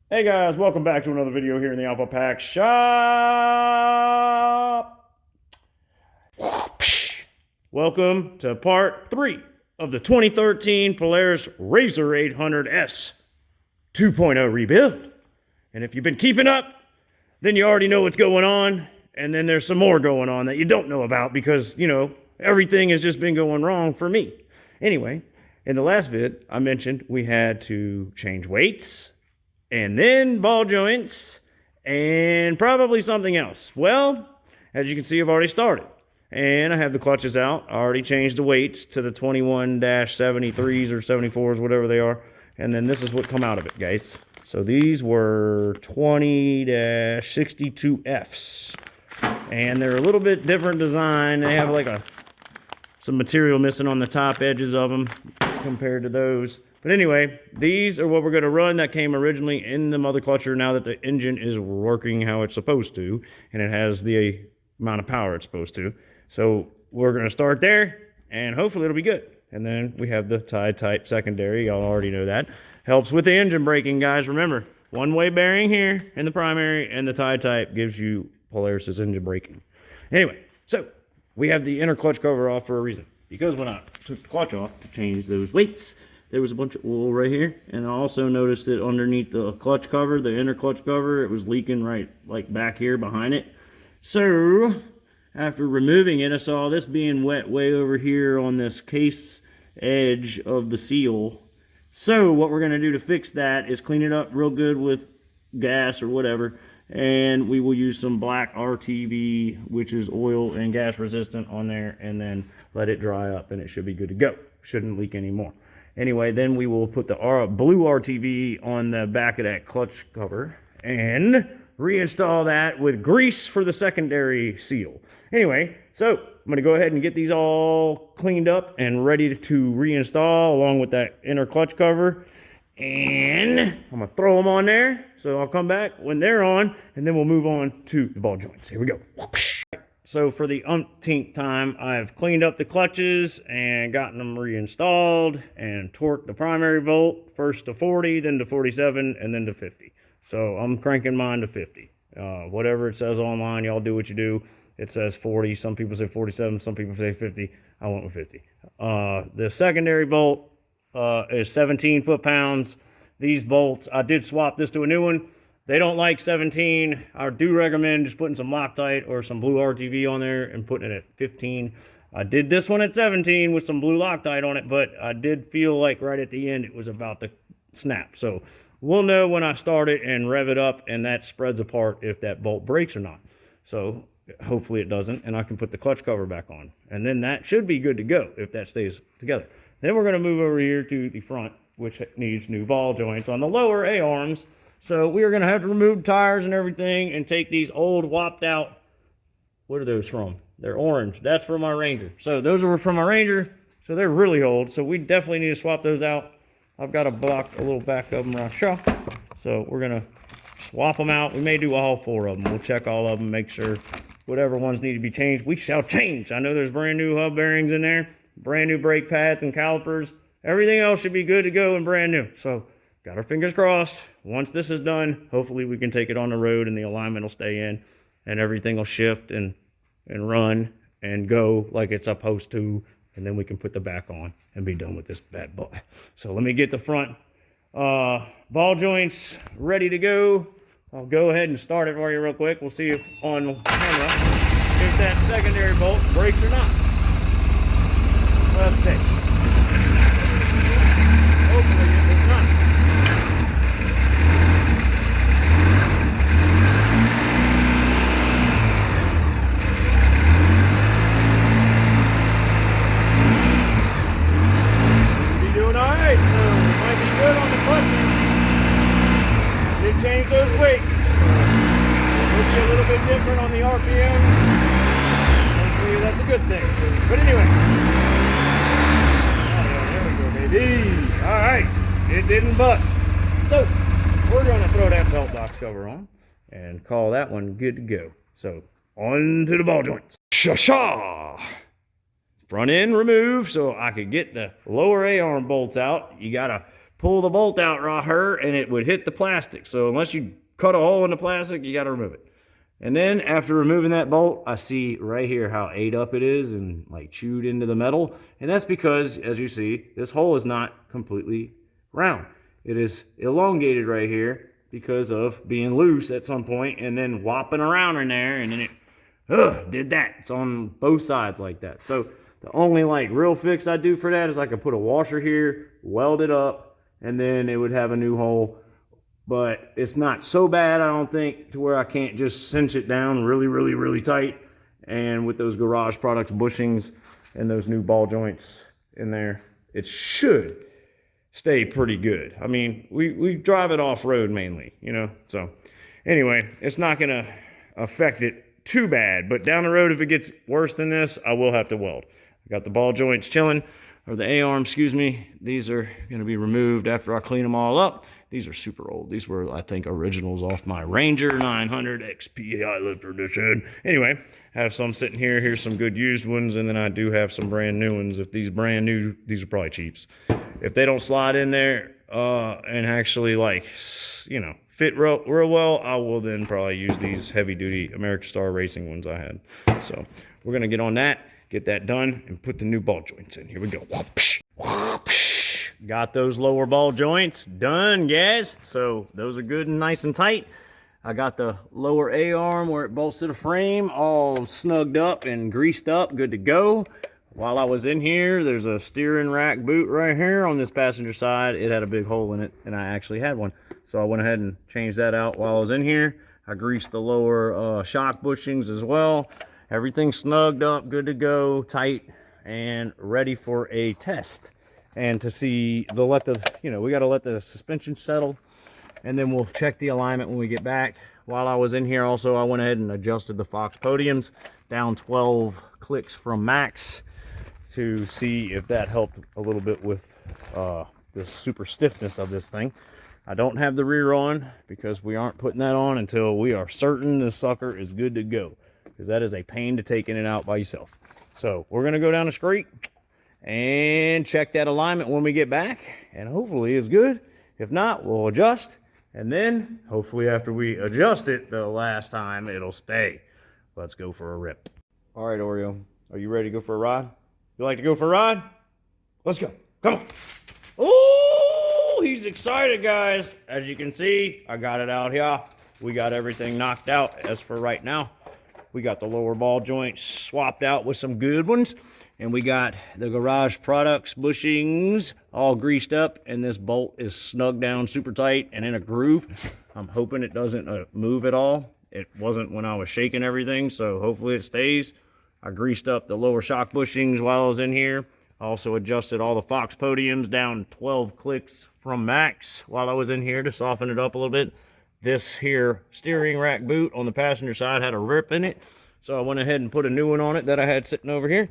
Hey guys, welcome back to another video here in the Alpha Pack Shop. Welcome to part 3 of the 2013 Polaris RZR 800S 2.0 rebuild. And if you've been keeping up, then you already know what's going on. And then there's some more going on that you don't know about because, everything has just been going wrong for me. Anyway, in the last vid, I mentioned we had to change weights, and then ball joints, and probably something else. Well, as you can see, I've already started. And I have the clutches out. I already changed the weights to the 21-73s or 74s, whatever they are. And then this is what come out of it, guys. So these were 20-62Fs. And they're a little bit different design. They have like some material missing on the top edges of them compared to those. But anyway, these are what we're going to run that came originally in the mother clutcher now that the engine is working how it's supposed to, and it has the amount of power it's supposed to. So we're going to start there, and hopefully it'll be good. And then we have the tie type secondary. Y'all already know that. Helps with the engine braking, guys. Remember, one-way bearing here in the primary, and the tie type gives you Polaris's engine braking. Anyway, so we have the inner clutch cover off for a reason. Because when I took the clutch off to change those weights, there was a bunch of oil right here, and I also noticed that underneath the clutch cover, the inner clutch cover, it was leaking right like back here behind it. So after removing it, I saw this being wet way over here on this case edge of the seal. So what we're going to do to fix that is clean it up real good with gas or whatever, and we will use some black RTV, which is oil and gas resistant, on there, and then let it dry up, and it should be good to go. Shouldn't leak anymore. Anyway, then we will put the blue RTV on the back of that clutch cover and reinstall that with grease for the secondary seal. Anyway, so I'm going to go ahead and get these all cleaned up and ready to reinstall along with that inner clutch cover. And I'm going to throw them on there. So I'll come back when they're on, and then we'll move on to the ball joints. Here we go. So for the umpteenth time, I've cleaned up the clutches and gotten them reinstalled and torqued the primary bolt, first to 40, then to 47, and then to 50. So I'm cranking mine to 50. Whatever it says online, y'all do what you do. It says 40. Some people say 47. Some people say 50. I went with 50. The secondary bolt is 17 foot-pounds. These bolts, I did swap this to a new one. They don't like 17. I do recommend just putting some Loctite or some blue RTV on there and putting it at 15. I did this one at 17 with some blue Loctite on it, but I did feel like right at the end it was about to snap. So we'll know when I start it and rev it up and that spreads apart if that bolt breaks or not. So hopefully it doesn't, and I can put the clutch cover back on. And then that should be good to go if that stays together. Then we're going to move over here to the front, which needs new ball joints on the lower A-arms. So we are going to have to remove tires and everything and take these old whopped out, what are those from? They're orange. That's from my Ranger. So those are from my Ranger, so they're really old. So we definitely need to swap those out. I've got a little back of them right here. So we're going to swap them out. We may do all 4 of them. We'll check all of them, make sure whatever ones need to be changed, we shall change. I know there's brand new hub bearings in there, brand new brake pads and calipers. Everything else should be good to go and brand new. So got our fingers crossed. Once this is done, hopefully we can take it on the road and the alignment will stay in and everything will shift and run and go like it's supposed to. And then we can put the back on and be done with this bad boy. So let me get the front ball joints ready to go. I'll go ahead and start it for you real quick. We'll see if on camera if that secondary bolt breaks or not. Let's see. Hopefully it does not. Change those weights. Looks a little bit different on the RPM. Hopefully that's a good thing. But anyway. There we go, baby. Alright. It didn't bust. So we're gonna throw that belt box cover on and call that one good to go. So on to the ball joints. Sha-sha! Front end remove so I could get the lower A-arm bolts out. You gotta pull the bolt out right here, and it would hit the plastic. So unless you cut a hole in the plastic, you got to remove it. And then after removing that bolt, I see right here how ate up it is and like chewed into the metal. And that's because, as you see, this hole is not completely round. It is elongated right here because of being loose at some point and then whopping around in there, and then it did that. It's on both sides like that. So the only like real fix I do for that is I can put a washer here, weld it up, and then it would have a new hole. But it's not so bad, I don't think, to where I can't just cinch it down really, really, really tight. And with those Garage Products bushings and those new ball joints in there, it should stay pretty good. I mean, we drive it off-road mainly, you know. So anyway, it's not going to affect it too bad. But down the road, if it gets worse than this, I will have to weld. I got the ball joints chilling, or the A-arm, excuse me. These are going to be removed after I clean them all up. These are super old. These were, I think, originals off my Ranger 900 XP High Lifter Edition. Anyway, I have some sitting here. Here's some good used ones, and then I do have some brand new ones. If these brand new, these are probably cheaps. If they don't slide in there and actually, like, you know, fit real well, I will then probably use these heavy-duty American Star Racing ones I had. So we're going to get on that, get that done, and put the new ball joints in. Here we go. Got those lower ball joints done, guys. So those are good and nice and tight. I got the lower A-arm where it bolts to the frame all snugged up and greased up, good to go. While I was in here, there's a steering rack boot right here on this passenger side. It had a big hole in it, and I actually had one. So I went ahead and changed that out while I was in here. I greased the lower shock bushings as well. Everything snugged up, good to go, tight, and ready for a test. And to see we got to let the suspension settle, and then we'll check the alignment when we get back. While I was in here also, I went ahead and adjusted the Fox podiums down 12 clicks from max to see if that helped a little bit with the super stiffness of this thing. I don't have the rear on because we aren't putting that on until we are certain this sucker is good to go, because that is a pain to take in and out by yourself. So we're going to go down the street and check that alignment when we get back, and hopefully it's good. If not, we'll adjust, and then hopefully after we adjust it the last time, it'll stay. Let's go for a rip. All right, Oreo, are you ready to go for a ride? You like to go for a ride? Let's go. Come on. Oh, he's excited, guys. As you can see, I got it out here. We got everything knocked out as for right now. We got the lower ball joints swapped out with some good ones. And we got the Garage Products bushings all greased up, and this bolt is snugged down super tight and in a groove. I'm hoping it doesn't move at all. It wasn't when I was shaking everything, so hopefully it stays. I greased up the lower shock bushings while I was in here. I also adjusted all the Fox podiums down 12 clicks from max while I was in here to soften it up a little bit. This here steering rack boot on the passenger side had a rip in it, so I went ahead and put a new one on it that I had sitting over here.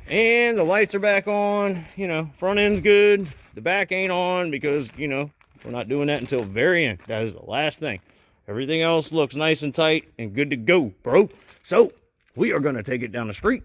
And the lights are back on, you know, front end's good. The back ain't on because, you know, we're not doing that until very end. That is the last thing. Everything else looks nice and tight and good to go, bro. So we are going to take it down the street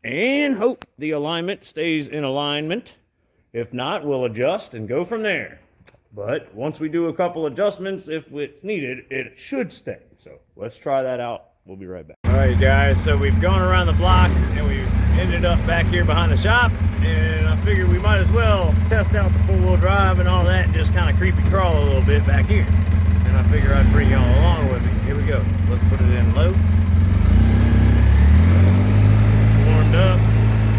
and hope the alignment stays in alignment. If not, we'll adjust and go from there. But once we do a couple adjustments, if it's needed, it should stay. So let's try that out. We'll be right back. All right, guys, so we've gone around the block and we've ended up back here behind the shop, and I figured we might as well test out the four-wheel drive and all that and just kind of creepy crawl a little bit back here. And I figure I'd bring y'all along with me. Here we go. Let's put it in low. It's warmed up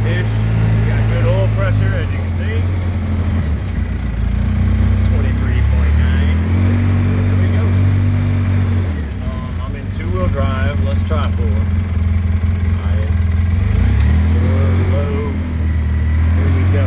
ish. We got good oil pressure, as you can see. 23.9. Here we go. I'm in two-wheel drive. Let's try four. Low. Here we go.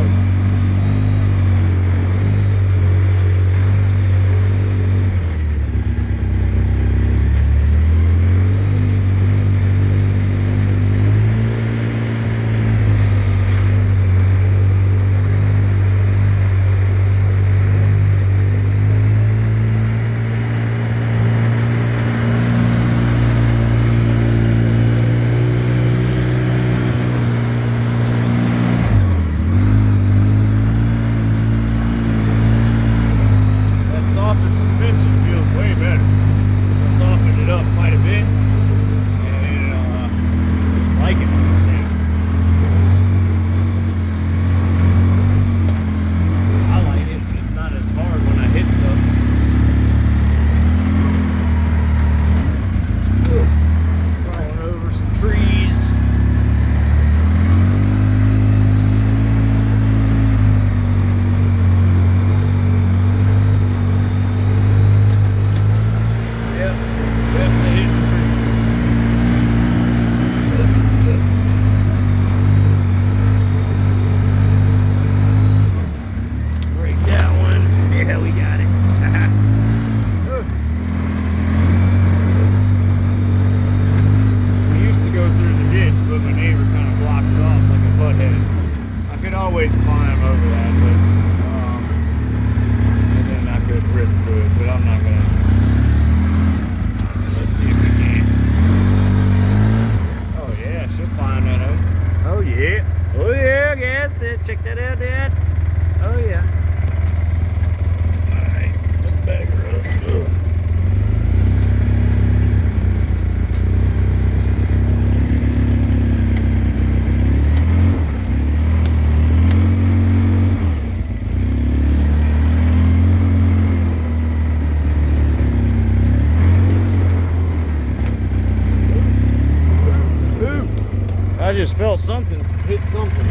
just felt something hit something.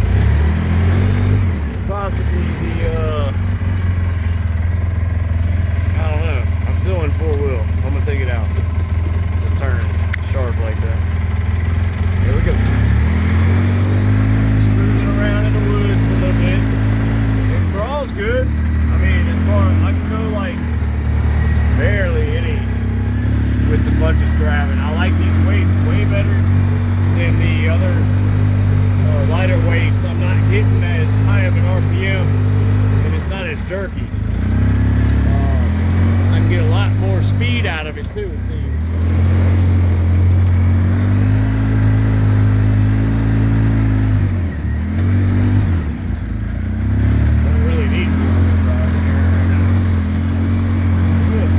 Possibly the, I don't know. I'm still in 4-wheel. I'm gonna take it out to turn sharp like that. Here we go. Just cruising around in the woods a little bit. It crawls good. I mean, as far as I can go, like barely any with the bunches grabbing. I like these weights way better than the other lighter weights. I'm not getting as high of an RPM, and it's not as jerky. I can get a lot more speed out of it too, it seems. Don't really need to ride here right now. Good.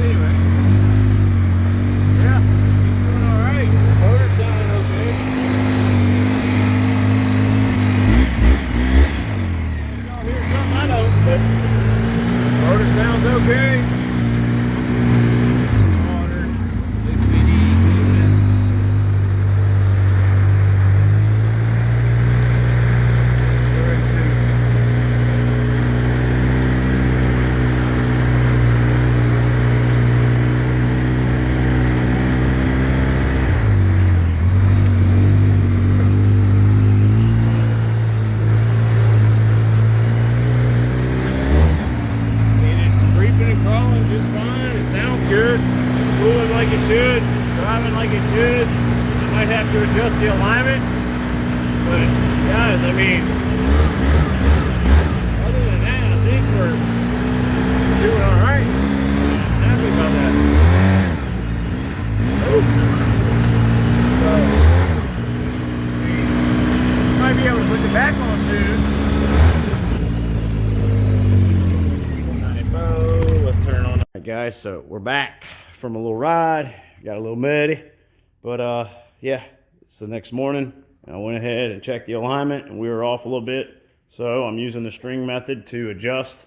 Anyway, yeah, it's doing all right. Motor sounding okay. Y'all hear something? I don't, but motor sounds okay. Water, liquidy goodness. Very soon. Good, moving like it should, driving like it should. I might have to adjust the alignment, but guys, I mean, other than that, I think we're doing all right. I'm happy about that. So, we might be able to put the back on soon. Let's turn on. Alright guys, so we're back from a little ride. Got a little muddy, but yeah, it's the next morning. I went ahead and checked the alignment, and we were off a little bit. So I'm using the string method to adjust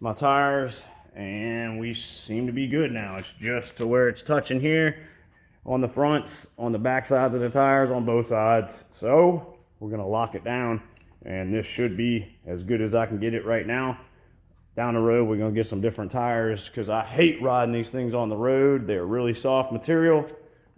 my tires, and we seem to be good now. It's just to where it's touching here on the fronts, on the back sides of the tires, on both sides. So we're gonna lock it down, and this should be as good as I can get it right now. Down the road, we're gonna get some different tires, because I hate riding these things on the road. They're really soft material,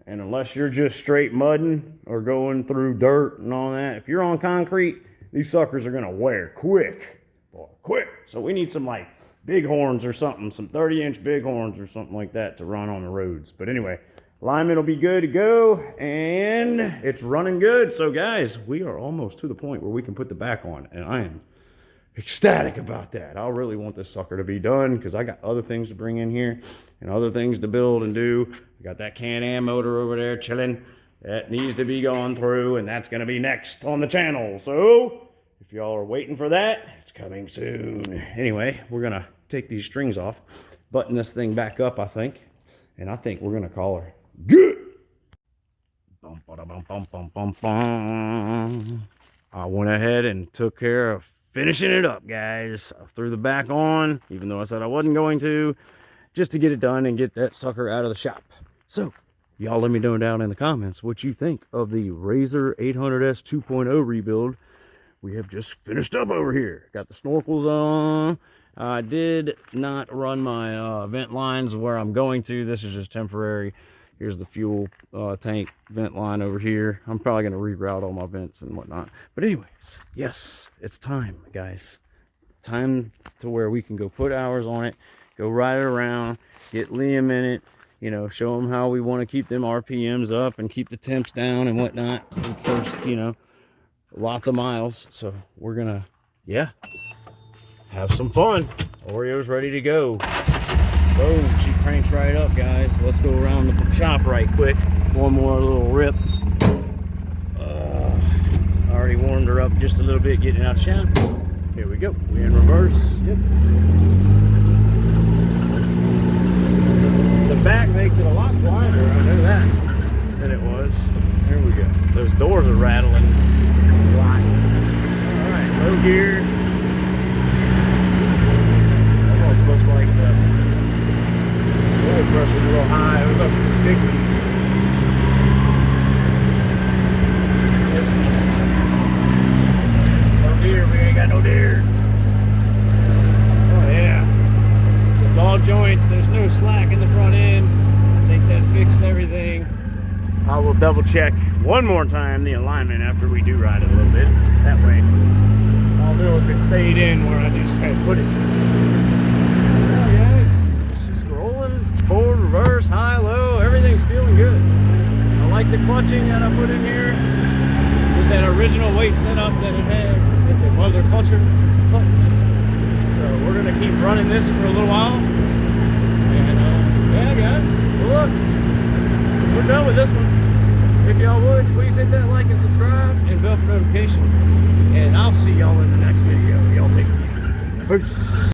and unless you're just straight mudding or going through dirt and all that, if you're on concrete, these suckers are gonna wear quick, boy, quick. So we need some like big horns or something, some 30-inch big horns or something like that to run on the roads. But anyway, alignment will be good to go, and it's running good. So guys, we are almost to the point where we can put the back on, and I am ecstatic about that. I really want this sucker to be done, because I got other things to bring in here and other things to build and do. I got that Can-Am motor over there chilling that needs to be gone through, and that's going to be next on the channel. So if y'all are waiting for that, it's coming soon. Anyway, we're going to take these strings off, button this thing back up, I think, and I think we're going to call her good. I went ahead and took care of finishing it up, guys. I threw the back on, even though I said I wasn't going to, just to get it done and get that sucker out of the shop. So y'all let me know down in the comments what you think of the RZR 800S 2.0 rebuild we have just finished up over here. Got the snorkels on. I did not run my vent lines where I'm going to. This is just temporary. Here's the fuel tank vent line over here. I'm probably going to reroute all my vents and whatnot. But anyways, yes, it's time, guys. Time to where we can go put hours on it, go ride it around, get Liam in it, you know, show him how we want to keep them RPMs up and keep the temps down and whatnot for the first, you know, lots of miles. So we're going to, yeah, have some fun. Oreo's ready to go. Boom, she cranks right up, guys. Let's go around the shop right quick. One more little rip. I already warmed her up just a little bit getting out of the shop. Here we go. We're in reverse. Yep. The back makes it a lot quieter, I know that, than it was. Here we go. Those doors are rattling a lot. Alright, low gear. Almost looks like the oil pressure's a little high. It was up to the 60s. joints. There's no slack in the front end. I think that fixed everything. I will double check one more time the alignment after we do ride it a little bit. That way I'll know if it stayed in where I just had put it. Yeah, guys, it's just rolling forward, reverse, high, low. Everything's feeling good. I like the clutching that I put in here with that original weight setup that it had with the mother clutch. So we're gonna keep running this for a little while. And yeah, guys, well, look, we're done with this one. If y'all would, please hit that like and subscribe and bell for notifications. And I'll see y'all in the next video. Y'all take it easy. Peace.